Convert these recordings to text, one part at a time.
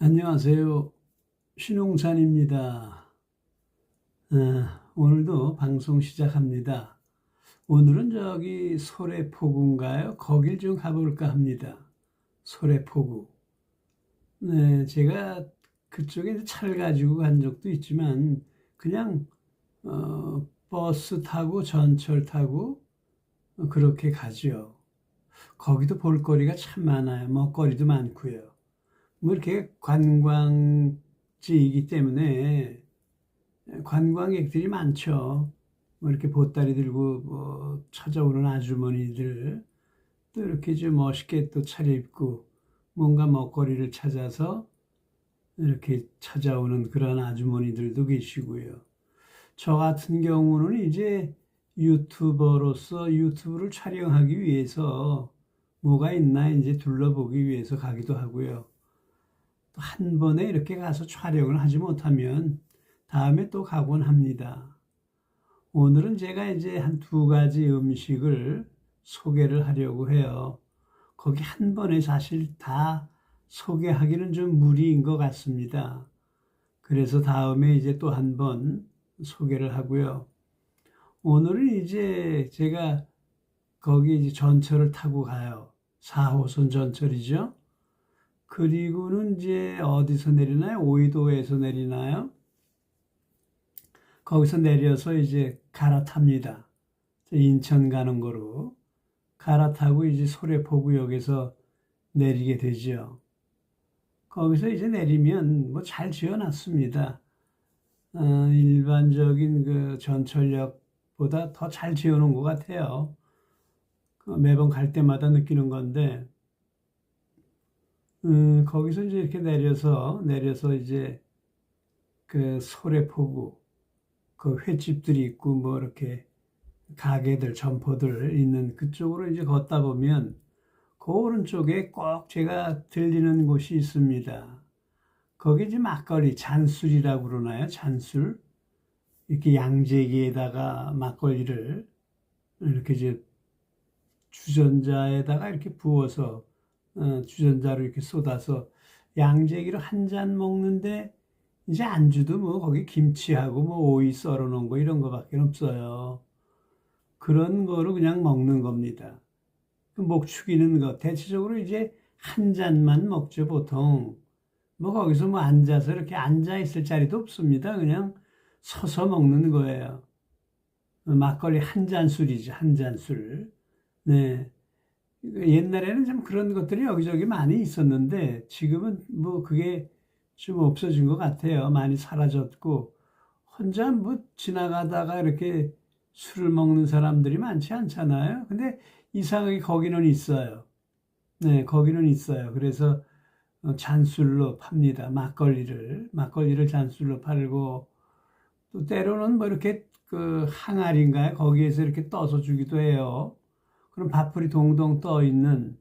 안녕하세요. 신홍찬입니다. 오늘도 방송 시작합니다. 오늘은 저기 소래포구인가요? 거길 좀 가볼까 합니다. 소래포구. 네, 제가 그쪽에 차를 가지고 간 적도 있지만 그냥 버스 타고 전철 타고 그렇게 가죠. 거기도 볼거리가 참 많아요. 먹거리도 많고요. 뭐 이렇게 관광지이기 때문에 관광객들이 많죠. 뭐 이렇게 보따리 들고 뭐 찾아오는 아주머니들 또 이렇게 좀 멋있게 또 차려입고 뭔가 먹거리를 찾아서 이렇게 찾아오는 그런 아주머니들도 계시고요. 저 같은 경우는 이제 유튜버로서 유튜브를 촬영하기 위해서 뭐가 있나 이제 둘러보기 위해서 가기도 하고요. 한 번에 이렇게 가서 촬영을 하지 못하면 다음에 또 가곤 합니다. 오늘은 제가 이제 한 두 가지 음식을 소개를 하려고 해요. 거기 한 번에 사실 다 소개하기는 좀 무리인 것 같습니다. 그래서 다음에 이제 또 한 번 소개를 하고요. 오늘은 이제 제가 거기 이제 전철을 타고 가요. 4호선 전철이죠. 그리고는 이제 어디서 내리나요? 오이도에서 내리나요? 거기서 내려서 이제 갈아탑니다. 인천 가는 거로 갈아타고 이제 소래포구역에서 내리게 되죠. 거기서 이제 내리면 뭐 잘 지어놨습니다. 일반적인 그 전철역보다 더 잘 지어놓은 것 같아요. 매번 갈 때마다 느끼는 건데, 거기서 이제 이렇게 내려서 이제 그 소래포구, 그 횟집들이 있고 뭐 이렇게 가게들, 점포들 있는 그쪽으로 이제 걷다 보면 그 오른쪽에 꼭 제가 들리는 곳이 있습니다. 거기 이제 막걸리, 잔술이라고 그러나요? 잔술. 이렇게 양재기에다가 막걸리를 이렇게 이제 주전자에다가 이렇게 부어서 주전자로 이렇게 쏟아서 양재기로 한 잔 먹는데 이제 안주도 뭐 거기 김치하고 뭐 오이 썰어 놓은 거 이런 거밖에 없어요. 그런 거로 그냥 먹는 겁니다. 목 축이는 거 대체적으로 이제 한 잔만 먹죠 보통. 뭐 거기서 뭐 앉아서 이렇게 앉아 있을 자리도 없습니다. 그냥 서서 먹는 거예요. 막걸리 한 잔 술이죠, 한 잔 술. 네. 옛날에는 좀 그런 것들이 여기저기 많이 있었는데 지금은 뭐 그게 좀 없어진 것 같아요. 많이 사라졌고 혼자 뭐 지나가다가 이렇게 술을 먹는 사람들이 많지 않잖아요. 근데 이상하게 거기는 있어요. 네, 거기는 있어요. 그래서 잔술로 팝니다. 막걸리를 잔술로 팔고 또 때로는 뭐 이렇게 그 항아리인가요? 거기에서 이렇게 떠서 주기도 해요. 그럼 밥풀이 동동 떠 있는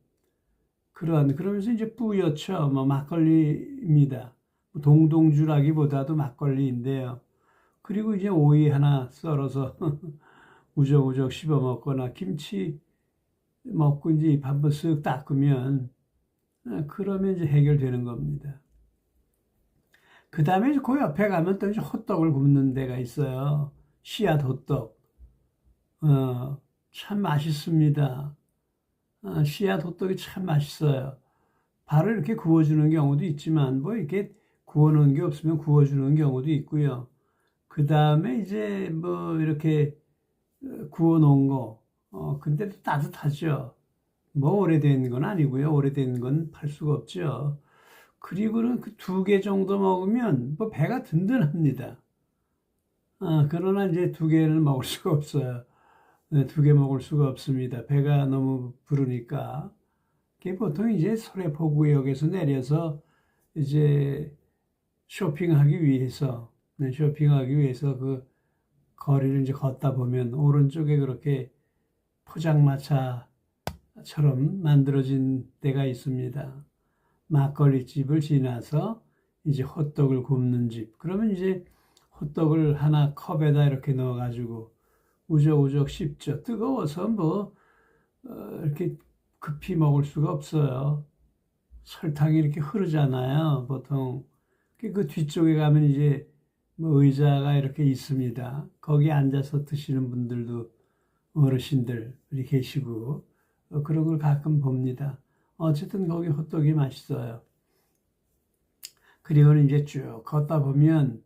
그러면서 이제 뿌옇죠. 뭐 막걸리입니다. 동동주라기보다도 막걸리인데요. 그리고 이제 오이 하나 썰어서 우적우적 씹어 먹거나 김치 먹고 이제 입 한번 쓱 닦으면 그러면 이제 해결되는 겁니다. 그 다음에 그 옆에 가면 또 이제 호떡을 굽는 데가 있어요. 씨앗 호떡. 참 맛있습니다. 씨앗 호떡이 참 맛있어요. 바로 이렇게 구워주는 경우도 있지만, 뭐 이렇게 구워놓은 게 없으면 구워주는 경우도 있고요. 그 다음에 이제 뭐 이렇게 구워놓은 거, 근데 또 따뜻하죠. 뭐 오래된 건 아니고요. 오래된 건 팔 수가 없죠. 그리고는 그 두 개 정도 먹으면 뭐 배가 든든합니다. 그러나 이제 두 개를 먹을 수가 없어요. 네, 두 개 먹을 수가 없습니다. 배가 너무 부르니까. 그게 보통 이제 소래포구역에서 내려서 이제 쇼핑하기 위해서, 네, 쇼핑하기 위해서 그 거리를 이제 걷다 보면 오른쪽에 그렇게 포장마차처럼 만들어진 데가 있습니다. 막걸리 집을 지나서 이제 호떡을 굽는 집. 그러면 이제 호떡을 하나 컵에다 이렇게 넣어가지고 우적우적 씹죠. 뜨거워서 뭐 이렇게 급히 먹을 수가 없어요. 설탕이 이렇게 흐르잖아요. 보통 그 뒤쪽에 가면 이제 뭐 의자가 이렇게 있습니다. 거기 앉아서 드시는 분들도 어르신들이 계시고 그런 걸 가끔 봅니다. 어쨌든 거기 호떡이 맛있어요. 그리고 이제 쭉 걷다 보면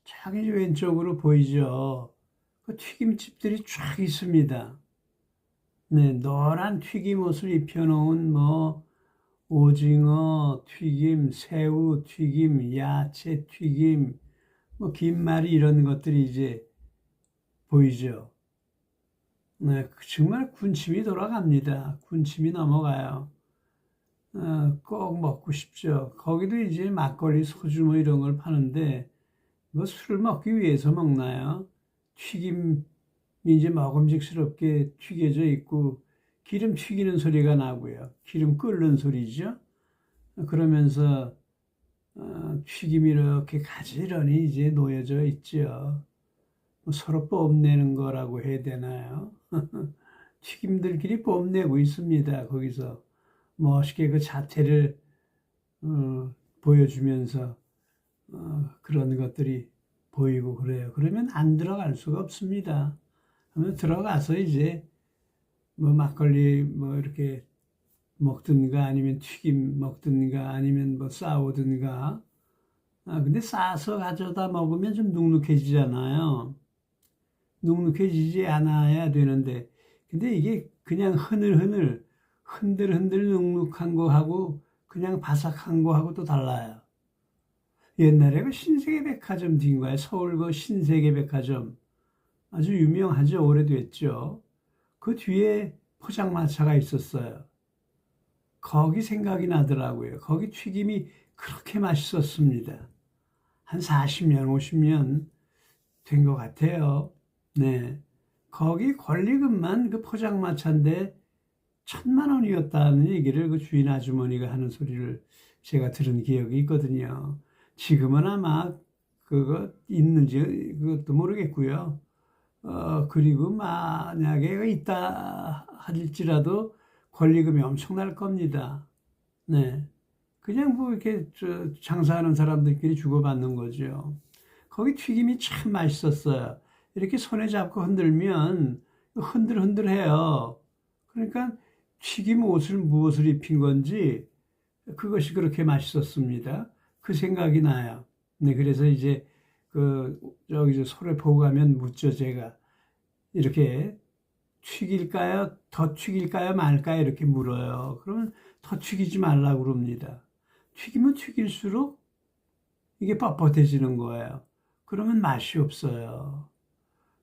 저기 왼쪽으로 보이죠. 그 튀김집들이 쫙 있습니다. 네, 노란 튀김옷을 입혀놓은 뭐 오징어 튀김, 새우 튀김, 야채 튀김, 뭐 김말이 이런 것들이 이제 보이죠. 네, 정말 군침이 돌아갑니다. 군침이 넘어가요. 꼭 먹고 싶죠. 거기도 이제 막걸리, 소주 뭐 이런 걸 파는데 뭐 술을 먹기 위해서 먹나요? 튀김이 이제 먹음직스럽게 튀겨져 있고 기름 튀기는 소리가 나고요. 기름 끓는 소리죠. 그러면서 튀김이 이렇게 가지런히 이제 놓여져 있죠. 뭐 서로 뽐내는 거라고 해야 되나요? 튀김들끼리 뽐내고 있습니다. 거기서 멋있게 그 자태를 보여주면서 그런 것들이 보이고 그래요. 그러면 안 들어갈 수가 없습니다. 그러면 들어가서 이제 뭐 막걸리 뭐 이렇게 먹든가 아니면 튀김 먹든가 아니면 뭐 싸우든가. 근데 싸서 가져다 먹으면 좀 눅눅해지잖아요. 눅눅해지지 않아야 되는데 근데 이게 그냥 흔들흔들 눅눅한 거하고 그냥 바삭한 거하고 또 달라요. 옛날에 그 신세계백화점 딘가요? 서울 그 신세계백화점 아주 유명하죠. 오래됐죠. 그 뒤에 포장마차가 있었어요. 거기 생각이 나더라고요. 거기 튀김이 그렇게 맛있었습니다. 한 40년, 50년 된 것 같아요. 네. 거기 권리금만 그 포장마차인데 1,000만 원이었다는 얘기를 그 주인 아주머니가 하는 소리를 제가 들은 기억이 있거든요. 지금은 아마 그거 있는지 그것도 모르겠고요. 그리고 만약에 있다 할지라도 권리금이 엄청날 겁니다. 네. 그냥 뭐 이렇게 장사하는 사람들끼리 주고받는 거죠. 거기 튀김이 참 맛있었어요. 이렇게 손에 잡고 흔들면 흔들흔들해요. 그러니까 튀김 옷을 무엇을 입힌 건지 그것이 그렇게 맛있었습니다. 그 생각이 나요. 네, 그래서 이제 저기 소래 보고 가면 묻죠, 제가. 이렇게 튀길까요? 더 튀길까요? 말까요? 이렇게 물어요. 그러면 더 튀기지 말라고 그럽니다. 튀기면 튀길수록 이게 뻣뻣해지는 거예요. 그러면 맛이 없어요.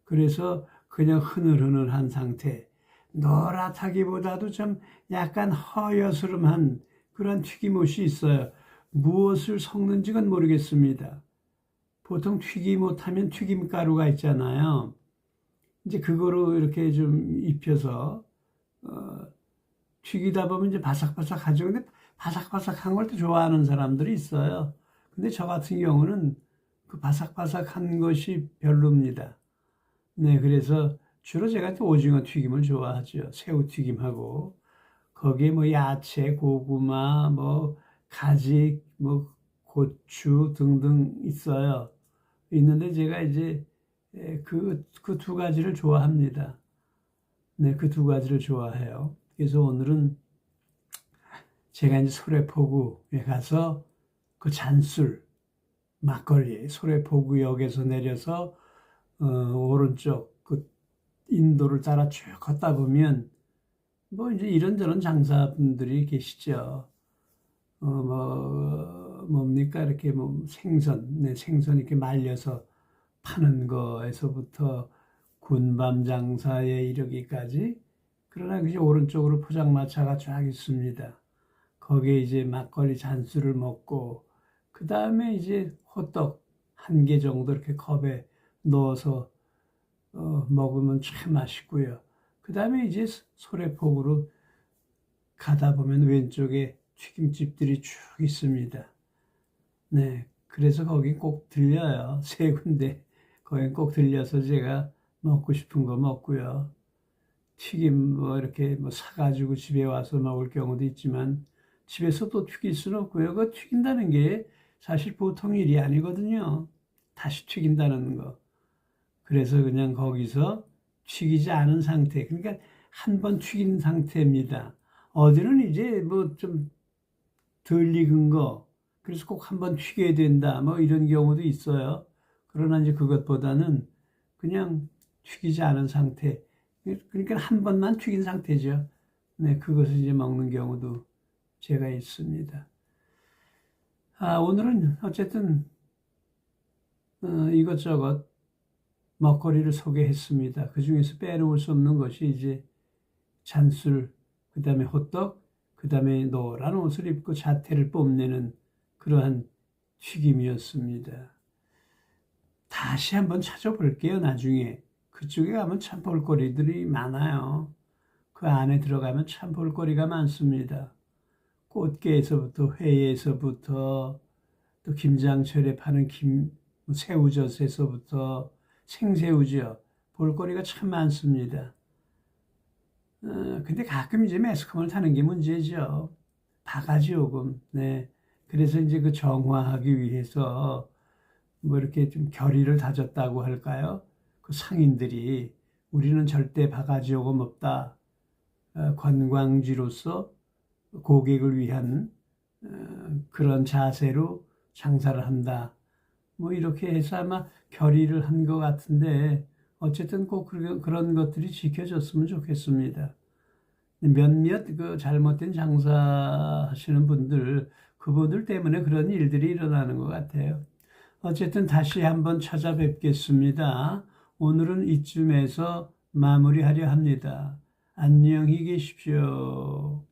그래서 그냥 흐늘흐늘한 상태, 노랗다기보다도 좀 약간 허여스름한 그런 튀김옷이 있어요. 무엇을 섞는지는 모르겠습니다. 보통 튀김옷 하면 튀김가루가 있잖아요. 이제 그거로 이렇게 좀 입혀서 튀기다 보면 이제 바삭바삭하죠. 근데 바삭바삭한 걸 또 좋아하는 사람들이 있어요. 근데 저 같은 경우는 그 바삭바삭한 것이 별로입니다. 네, 그래서 주로 제가 또 오징어 튀김을 좋아하죠. 새우 튀김하고 거기에 뭐 야채, 고구마, 뭐 가지, 뭐 고추 등등 있어요. 있는데 제가 이제 그 두 가지를 좋아합니다. 네, 그 두 가지를 좋아해요. 그래서 오늘은 제가 이제 소래포구에 가서 그 잔술, 막걸리, 소래포구역에서 내려서 오른쪽 그 인도를 따라 쭉 걷다 보면 뭐 이제 이런저런 장사분들이 계시죠. 뭡니까 이렇게 뭐 생선, 네, 생선 이렇게 말려서 파는 거에서부터 군밤 장사에 이르기까지. 그러나 이제 오른쪽으로 포장마차가 쫙 있습니다. 거기에 이제 막걸리 잔술을 먹고 그 다음에 이제 호떡 한 개 정도 이렇게 컵에 넣어서 먹으면 참 맛있고요. 그 다음에 이제 소래포구로 가다 보면 왼쪽에 튀김집들이 쭉 있습니다. 네, 그래서 거기 꼭 들려요. 세 군데. 거기 꼭 들려서 제가 먹고 싶은 거 먹고요. 튀김 뭐 이렇게 뭐 사가지고 집에 와서 먹을 경우도 있지만 집에서 또 튀길 수는 없고요. 그 튀긴다는 게 사실 보통 일이 아니거든요. 다시 튀긴다는 거. 그래서 그냥 거기서 튀기지 않은 상태. 그러니까 한 번 튀긴 상태입니다. 어디는 이제 뭐 좀 덜 익은 거, 그래서 꼭 한 번 튀겨야 된다. 뭐 이런 경우도 있어요. 그러나 이제 그것보다는 그냥 튀기지 않은 상태. 그러니까 한 번만 튀긴 상태죠. 네, 그것을 이제 먹는 경우도 제가 있습니다. 오늘은 어쨌든 이것저것 먹거리를 소개했습니다. 그 중에서 빼놓을 수 없는 것이 이제 잔술, 그 다음에 호떡, 그 다음에 노란 옷을 입고 자태를 뽐내는 그러한 튀김이었습니다. 다시 한번 찾아볼게요, 나중에. 그쪽에 가면 참 볼거리들이 많아요. 그 안에 들어가면 참 볼거리가 많습니다. 꽃게에서부터 회에서부터 또 김장철에 파는 새우젓에서부터 생새우죠. 볼거리가 참 많습니다. 근데 가끔 이제 매스컴을 타는 게 문제죠. 바가지 요금. 네. 그래서 이제 그 정화하기 위해서 뭐 이렇게 좀 결의를 다졌다고 할까요? 그 상인들이 우리는 절대 바가지 요금 없다. 관광지로서 고객을 위한 그런 자세로 장사를 한다. 뭐 이렇게 해서 아마 결의를 한 것 같은데 어쨌든 꼭 그런 것들이 지켜졌으면 좋겠습니다. 몇몇 그 잘못된 장사하시는 분들, 그분들 때문에 그런 일들이 일어나는 것 같아요. 어쨌든 다시 한번 찾아뵙겠습니다. 오늘은 이쯤에서 마무리하려 합니다. 안녕히 계십시오.